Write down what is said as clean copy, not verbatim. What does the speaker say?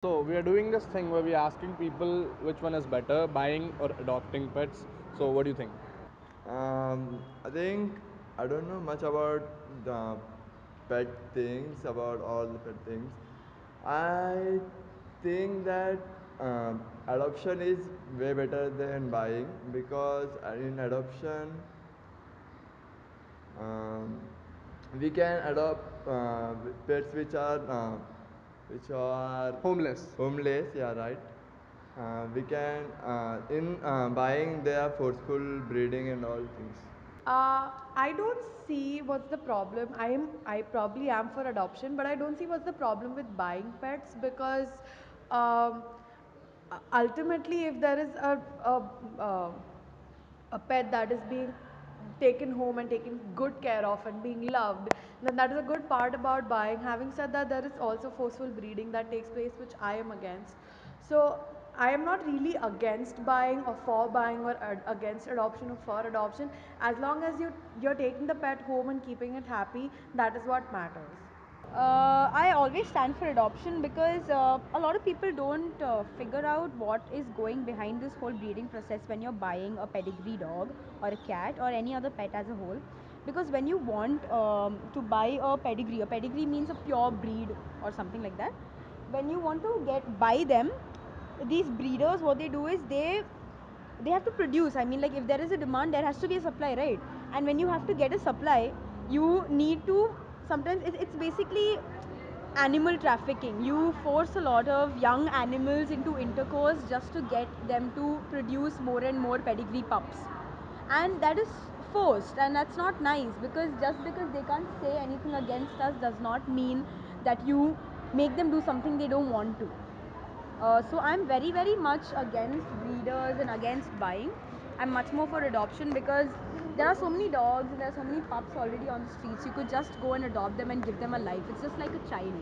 So we are doing this thing where we are asking people which one is better, buying or adopting pets. So what do you think? I think I don't know much about the pet things, about all the pet things. I think that adoption is way better than buying because in adoption um, we can adopt pets which are Homeless. homeless. Yeah, right. We can in buying they are forceful breeding and all things. I don't see what's the problem. I probably am for adoption, but I don't see what's the problem with buying pets because um, ultimately, if there is a pet that is being taken home and taken good care of and being loved, then that is a good part about buying. Having said that, there is also forceful breeding that takes place, which I am against. So I am not really against buying or for buying or against adoption or for adoption. As long as you're taking the pet home and keeping it happy, that is what matters. I always stand for adoption because a lot of people don't figure out what is going behind this whole breeding process when you're buying a pedigree dog or a cat or any other pet as a whole. Because when you want to buy a pedigree means a pure breed or something like that. When you want to buy them, these breeders, what they do is they have to produce. I mean, like, if there is a demand, there has to be a supply, right? And when you have to get a supply, you need to, sometimes it's basically animal trafficking. You force a lot of young animals into intercourse just to get them to produce more and more pedigree pups, and that is forced, and that's not nice, because just because they can't say anything against us does not mean that you make them do something they don't want to. So I'm very, very much against breeders and against buying. I'm much more for adoption because there are so many dogs and there are so many pups already on the streets. You could just go and adopt them and give them a life. It's just like a child.